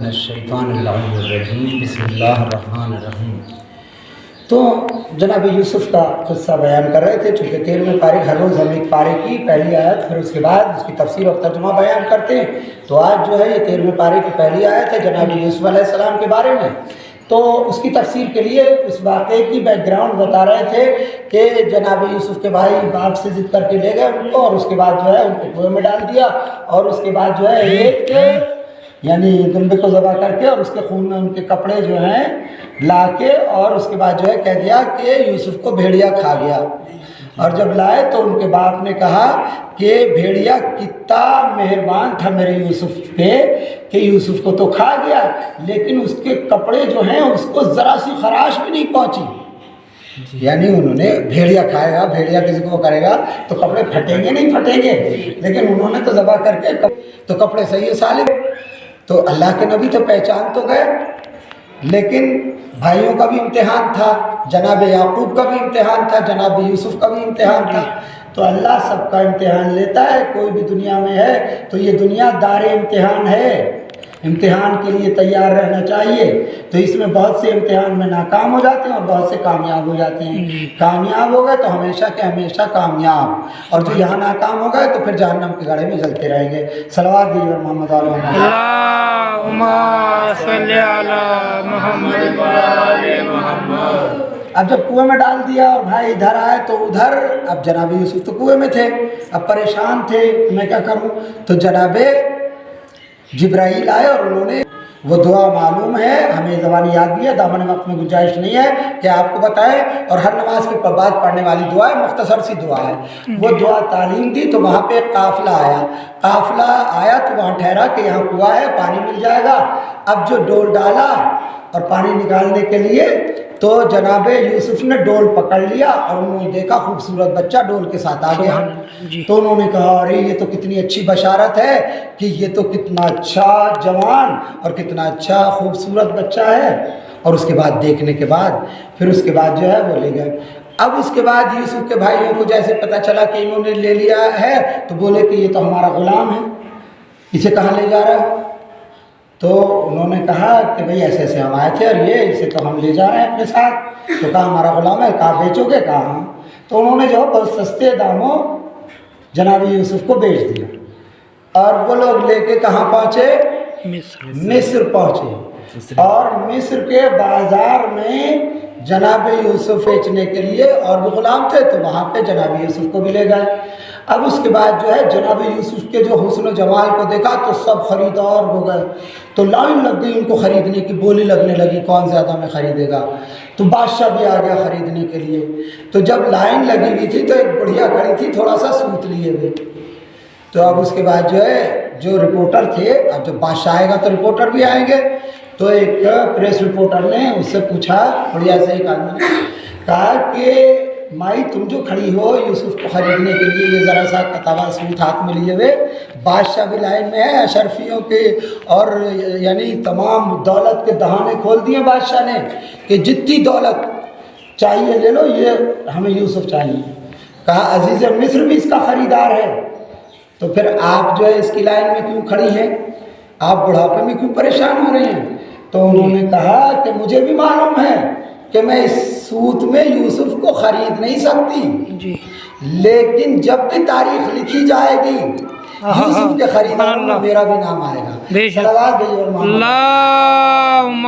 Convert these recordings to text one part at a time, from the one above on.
الشیطانالرجیم بسم اللہ الرحمن الرحیم۔ تو جناب یوسف کا قصہ بیان کر رہے تھے، چونکہ 13ویں پارے ہر روز ہم ایک پارے کی پہلی آیت پھر اس کے بعد اس کی تفسیر اور ترجمہ بیان کرتے ہیں۔ تو آج جو ہے یہ 13ویں پارے کی پہلی آیت ہے جناب یوسف علیہ السلام کے بارے میں۔ تو اس کی تفسیر کے لیے اس واقعے کی بیک گراؤنڈ بتا رہے تھے کہ جناب یوسف کے بھائی باپ سے ضد کر کے لے گئے ان کو، اور اس کے بعد جو ہے ان کو کنویں میں ڈال دیا، اور اس کے بعد جو ہے ایک یعنی دمبے کو ذبح کر کے اور اس کے خون میں ان کے کپڑے جو ہیں لا کے، اور اس کے بعد جو ہے کہہ دیا کہ یوسف کو بھیڑیا کھا گیا۔ اور جب لائے تو ان کے باپ نے کہا کہ بھیڑیا کتنا مہربان تھا میرے یوسف پہ کہ یوسف کو تو کھا گیا، لیکن اس کے کپڑے جو ہیں اس کو ذرا سی خراش بھی نہیں پہنچی۔ یعنی انہوں نے بھیڑیا کھائے گا، بھیڑیا کسی کو کرے گا تو کپڑے پھٹیں گے نہیں پھٹیں گے، لیکن انہوں نے تو ذبح کر کے تو کپڑے صحیح سالم۔ تو اللہ کے نبی تو پہچان تو گئے، لیکن بھائیوں کا بھی امتحان تھا، جناب یعقوب کا بھی امتحان تھا، جناب یوسف کا بھی امتحان تھا۔ تو اللہ سب کا امتحان لیتا ہے، کوئی بھی دنیا میں ہے تو یہ دنیا دار امتحان ہے، امتحان کے لیے تیار رہنا چاہیے۔ تو اس میں بہت سے امتحان میں ناکام ہو جاتے ہیں اور بہت سے کامیاب ہو جاتے ہیں۔ کامیاب ہو گئے تو ہمیشہ کے ہمیشہ کامیاب، اور جو یہاں ناکام ہو گئے تو پھر جہنم کے گڑھے میں جلتے رہیں گے۔ صلوات دیجیے محمد اللہم صلی علی محمد و آل محمد۔ اب جب کنویں میں ڈال دیا اور بھائی ادھر آئے تو ادھر، اب جناب یوسف تو کنویں میں تھے، اب پریشان تھے میں کیا کروں۔ تو جناب جبرائیل آئے اور انہوں نے وہ دعا معلوم ہے، ہمیں زبانی یاد بھی ہے، دامن وقت میں گنجائش نہیں ہے کہ آپ کو بتائیں، اور ہر نماز کے بعد پڑھنے والی دعا ہے، مختصر سی دعا ہے۔ وہ دعا تعلیم دی تو وہاں پہ ایک قافلہ آیا، قافلہ آیا تو وہاں ٹھہرا کہ یہاں کنواں ہے، پانی مل جائے گا۔ اب جو ڈول ڈالا اور پانی نکالنے کے لیے تو جناب یوسف نے ڈول پکڑ لیا اور انہوں نے دیکھا خوبصورت بچہ ڈول کے ساتھ آ گیا۔ تو انہوں نے کہا ارے یہ تو کتنی اچھی بشارت ہے کہ یہ تو کتنا اچھا جوان اور کتنا اچھا خوبصورت بچہ ہے۔ اور اس کے بعد دیکھنے کے بعد پھر اس کے بعد جو ہے وہ لے گئے۔ اب اس کے بعد یوسف کے بھائیوں کو جیسے پتہ چلا کہ انہوں نے لے لیا ہے تو بولے کہ یہ تو ہمارا غلام ہے، اسے کہاں لے جا رہا ہے؟ تو انہوں نے کہا کہ بھئی ایسے ایسے ہم آئے تھے اور یہ اسے تو ہم لے جا رہے ہیں اپنے ساتھ۔ تو کہا ہمارا غلام ہے، کہا بیچو گے؟ کہا ہاں۔ تو انہوں نے جو بہت سستے داموں جناب یوسف کو بیچ دیا، اور وہ لوگ لے کے کہاں پہنچے؟ مصر پہنچے، اور مصر کے بازار میں جناب یوسف بیچنے کے لیے، اور بھی غلام تھے تو وہاں پہ جناب یوسف کو بھی لے گئے۔ اب اس کے بعد جو ہے جناب یوسف کے جو حسن و جمال کو دیکھا تو سب خریدار ہو گئے، تو لائن لگ گئی ان کو خریدنے کی، بولی لگنے لگی کون زیادہ میں خریدے گا۔ تو بادشاہ بھی آ گیا خریدنے کے لیے۔ تو جب لائن لگی ہوئی تھی تو ایک بڑھیا کھڑی تھی تھوڑا سا سوت لیے ہوئے۔ تو اب اس کے بعد جو ہے جو رپورٹر تھے، اب جب بادشاہ آئے گا تو رپورٹر بھی آئیں گے، تو ایک پریس رپورٹر نے اس سے پوچھا، بڑھیا سے ایک آدمی نے کہا کہ مائی تم جو کھڑی ہو یوسف کو خریدنے کے لیے، یہ ذرا سا کتاوا سوت ہاتھ میں لیے ہوئے، بادشاہ بھی لائن میں ہے، اشرفیوں کے اور یعنی تمام دولت کے دہانے کھول دیے بادشاہ نے کہ جتنی دولت چاہیے لے لو، یہ ہمیں یوسف چاہیے۔ کہا عزیز مصر بھی اس کا خریدار ہے، تو پھر آپ جو ہے اس کی لائن میں کیوں کھڑی ہیں؟ آپ بڑھاپے میں کیوں پریشان ہو رہے ہیں؟ تو انہوں نے کہا کہ مجھے بھی معلوم ہے کہ میں اس سوت میں یوسف کو خرید نہیں سکتی، لیکن جب بھی تاریخ لکھی جائے گی یوسف کے خریداروں میں میرا بھی نام آئے گا۔ صلوات بھیجو اللہم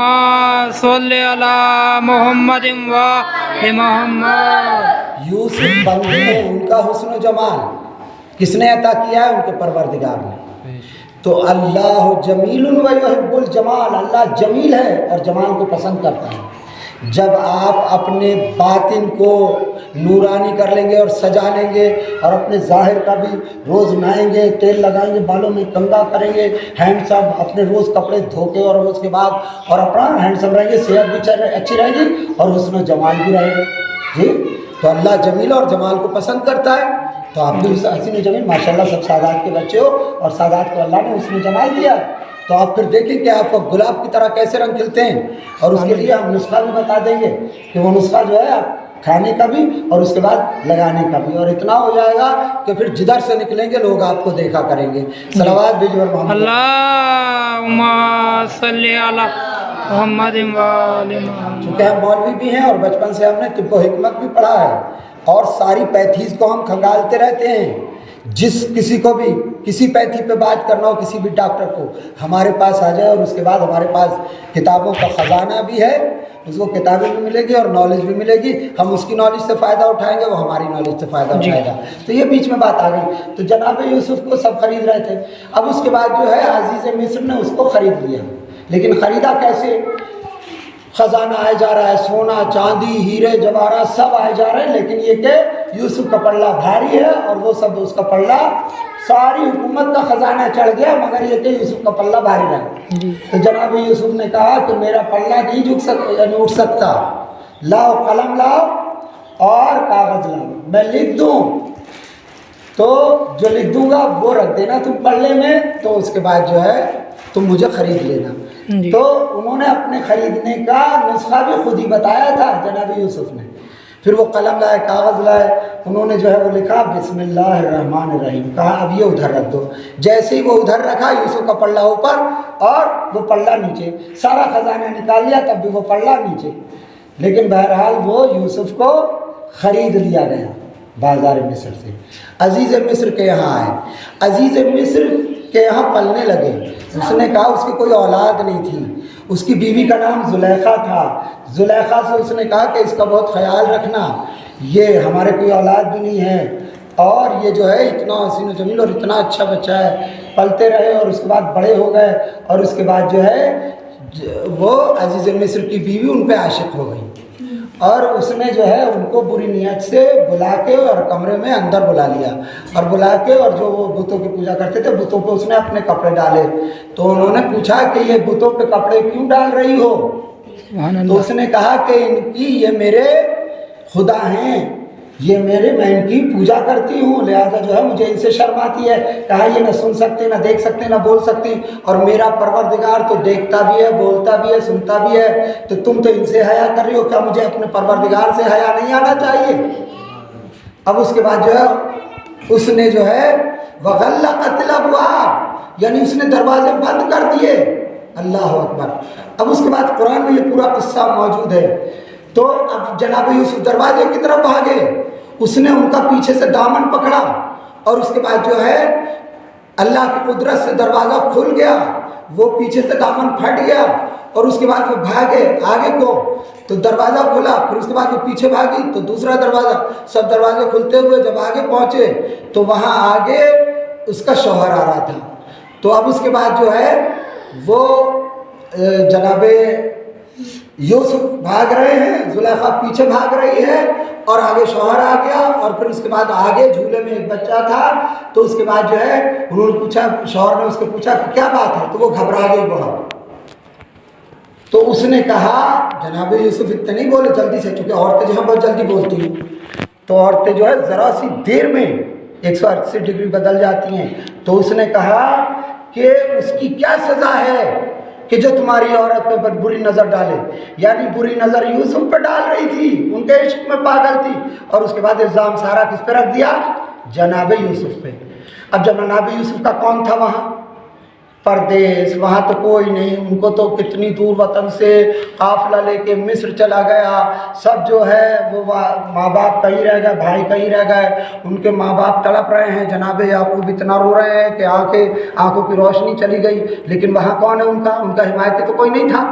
صلی علی محمد و آل محمد۔ یوسف بندے ہیں، ان کا حسن و جمال کس نے عطا کیا ہے؟ ان کے پروردگار نے۔ تو اللہ جمیل و یحب الجمال، اللہ جمیل ہے اور جمال کو پسند کرتا ہے۔ جب آپ اپنے باطن کو نورانی کر لیں گے اور سجا لیں گے، اور اپنے ظاہر کا بھی روز نہائیں گے، تیل لگائیں گے، بالوں میں کنگھا کریں گے، ہینڈسم اپنے روز کپڑے دھو کے اور اس کے بعد اور اپنا ہینڈسم رہیں گے، صحت بھی اچھی رہے گی اور حسن و جمال بھی رہے گا۔ جی تو اللہ جمیل اور جمال کو پسند کرتا ہے۔ تو آپ بھی حسین و جمیل ماشاءاللہ سب سادات کے بچے ہو، اور سادات کو اللہ نے حسن و جمال دیا۔ تو آپ پھر دیکھیں کہ آپ کو گلاب کی طرح کیسے رنگ کھلتے ہیں، اور اس کے لیے ہم نسخہ بھی بتا دیں گے کہ وہ نسخہ جو ہے آپ کھانے کا بھی اور اس کے بعد لگانے کا بھی، اور اتنا ہو جائے گا کہ پھر جدھر سے نکلیں گے لوگ آپ کو دیکھا کریں گے۔ صلوات بھیجو اور محمد اللہم صلی علی محمد و آل محمد۔ چونکہ ہم مولوی بھی ہیں اور بچپن سے ہم نے طب و حکمت بھی پڑھا ہے اور ساری پیتھیز کو ہم کھنگالتے رہتے ہیں۔ جس کسی کو بھی کسی پیتھی پہ بات کرنا ہو، کسی بھی ڈاکٹر کو ہمارے پاس آ جائے، اور اس کے بعد ہمارے پاس کتابوں کا خزانہ بھی ہے، اس کو کتابیں بھی ملے گی اور نالج بھی ملے گی، ہم اس کی نالج سے فائدہ اٹھائیں گے، وہ ہماری نالج سے فائدہ اٹھائے گا۔ تو یہ بیچ میں بات آ گئی، تو جناب یوسف کو سب خرید رہے تھے۔ اب اس کے بعد جو ہے عزیز مصر نے اس کو خرید لیا، لیکن خریدا کیسے؟ خزانہ آئے جا رہا ہے، سونا چاندی ہیرے جواہرات سب آئے جا رہے ہیں، لیکن یہ کہ یوسف کا پلڑا بھاری ہے اور وہ سب اس کا پلڑا، ساری حکومت کا خزانہ چڑھ گیا مگر یہ کہ یوسف کا پلڑا بھاری رہا۔ تو جناب یوسف نے کہا کہ میرا پلڑا نہیں اٹھ سکتا، لاؤ قلم لاؤ اور کاغذ لاؤ، میں لکھ دوں تو جو لکھ دوں گا وہ رکھ دینا تم پلڑے میں، تو اس کے بعد جو ہے تم مجھے خرید لینا۔ تو انہوں نے اپنے خریدنے کا نسخہ بھی خود ہی بتایا تھا جناب یوسف نے۔ پھر وہ قلم لائے، کاغذ لائے، انہوں نے جو ہے وہ لکھا بسم اللہ الرحمن الرحیم، کہا اب یہ ادھر رکھ دو۔ جیسے ہی وہ ادھر رکھا، یوسف کا پلڑا اوپر اور وہ پلڑا نیچے، سارا خزانہ نکال لیا تب بھی وہ پلڑا نیچے۔ لیکن بہرحال وہ یوسف کو خرید لیا گیا بازار مصر سے، عزیز مصر کے یہاں آئے، عزیز مصر کے یہاں پلنے لگے۔ اس نے کہا اس کی کوئی اولاد نہیں تھی، اس کی بیوی کا نام زلیخا تھا۔ زلیخا سے اس نے کہا کہ اس کا بہت خیال رکھنا، یہ ہمارے کوئی اولاد بھی نہیں ہے، اور یہ جو ہے اتنا حسین و جمیل اور اتنا اچھا بچہ ہے۔ پلتے رہے اور اس کے بعد بڑے ہو گئے، اور اس کے بعد جو ہے وہ عزیز مصر کی بیوی ان پہ عاشق ہو گئی، اور اس نے جو ہے ان کو بری نیت سے بلا کے اور کمرے میں اندر بلا لیا، اور بلا کے اور جو وہ بتوں کی پوجا کرتے تھے بتوں پہ اس نے اپنے کپڑے ڈالے۔ تو انہوں نے پوچھا کہ یہ بتوں پہ کپڑے کیوں ڈال رہی ہو؟ تو اس نے کہا کہ ان کی یہ میرے خدا ہیں، یہ میں ان کی پوجا کرتی ہوں، لہذا جو ہے مجھے ان سے شرم آتی ہے۔ کہا یہ نہ سن سکتے، نہ دیکھ سکتے، نہ بول سکتے، اور میرا پروردگار تو دیکھتا بھی ہے، بولتا بھی ہے، سنتا بھی ہے، تو تم تو ان سے حیا کر رہی ہو، کیا مجھے اپنے پروردگار سے حیا نہیں آنا چاہیے؟ اب اس کے بعد جو ہے اس نے جو ہے وغلقت الابواب، یعنی اس نے دروازے بند کر دیے۔ اللہ اکبر۔ اب اس کے بعد قرآن میں یہ پورا قصہ موجود ہے۔ تو اب جناب یوسف دروازے کی طرف بھاگے، اس نے ان کا پیچھے سے دامن پکڑا، اور اس کے بعد جو ہے اللہ کی قدرت سے دروازہ کھل گیا، وہ پیچھے سے دامن پھٹ گیا، اور اس کے بعد وہ بھاگے آگے کو تو دروازہ کھلا، پھر اس کے بعد وہ پیچھے بھاگی تو دوسرا دروازہ، سب دروازے کھلتے ہوئے جب آگے پہنچے تو وہاں آگے اس کا شوہر آ رہا تھا۔ تو اب اس کے بعد جو ہے وہ جناب یوسف بھاگ رہے ہیں، زلیخا پیچھے بھاگ رہی ہے، اور آگے شوہر آ گیا، اور پھر اس کے بعد آگے جھولے میں ایک بچہ تھا۔ تو اس کے بعد جو ہے انہوں نے پوچھا، شوہر نے اس کو پوچھا کہ کیا بات ہے، تو وہ گھبرا گئی بہت۔ تو اس نے کہا، جناب یوسف اتنے نہیں بولے جلدی سے، چونکہ عورتیں جو ہیں بہت جلدی بولتی ہیں، تو عورتیں جو ہے ذرا سی دیر میں 180 ڈگری بدل جاتی ہیں۔ تو اس نے کہا کہ اس کی کیا سزا ہے کہ جو تمہاری عورت پہ بری نظر ڈالے، یعنی بری نظر یوسف پہ ڈال رہی تھی، ان کے عشق میں پاگل تھی، اور اس کے بعد الزام سارا کس پہ رکھ دیا؟ جناب یوسف پہ۔ اب جناب یوسف کا کون تھا وہاں؟ پردیس، وہاں تو کوئی نہیں، ان کو تو کتنی دور وطن سے قافلہ لے کے مصر چلا گیا، سب جو ہے وہ ماں باپ کہیں رہ گئے، بھائی کہیں رہ گئے، ان کے ماں باپ تڑپ رہے ہیں، جناب یعقوب اتنا رو رہے ہیں کہ آنکھوں کی روشنی چلی گئی، لیکن وہاں کون ہے ان کا حمایتی تو کوئی نہیں تھا۔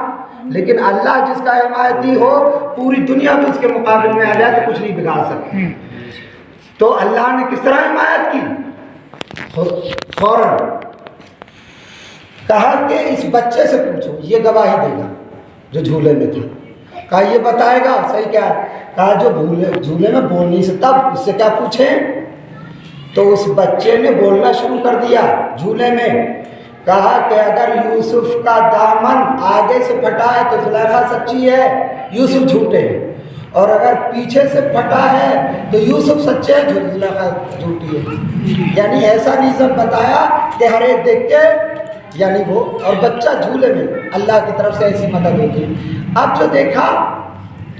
لیکن اللہ جس کا حمایتی ہو، پوری دنیا میں اس کے مقابل میں آ جائے تو کچھ نہیں بگاڑ سکتے۔ تو اللہ نے کس طرح حمایت کی؟ فوراً کہا کہ اس بچے سے پوچھو، یہ گواہی دے گا جو جھولے میں تھا۔ کہا یہ بتائے گا صحیح کیا ہے؟ کہا جو جھولے میں بول نہیں سکتا، اس سے کیا پوچھیں؟ تو اس بچے نے بولنا شروع کر دیا جھولے میں، کہا کہ اگر یوسف کا دامن آگے سے پھٹا ہے تو زلیخا سچی ہے، یوسف جھوٹے ہیں، اور اگر پیچھے سے پھٹا ہے تو یوسف سچے ہے، زلیخا جھوٹی ہے۔ یعنی ایسا ریزن بتایا کہ ہر ایک دیکھ کے، یعنی وہ اور بچہ جھولے میں، اللہ کی طرف سے ایسی مدد ہوتی ہے۔ اب جو دیکھا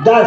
10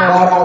12।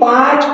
5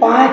5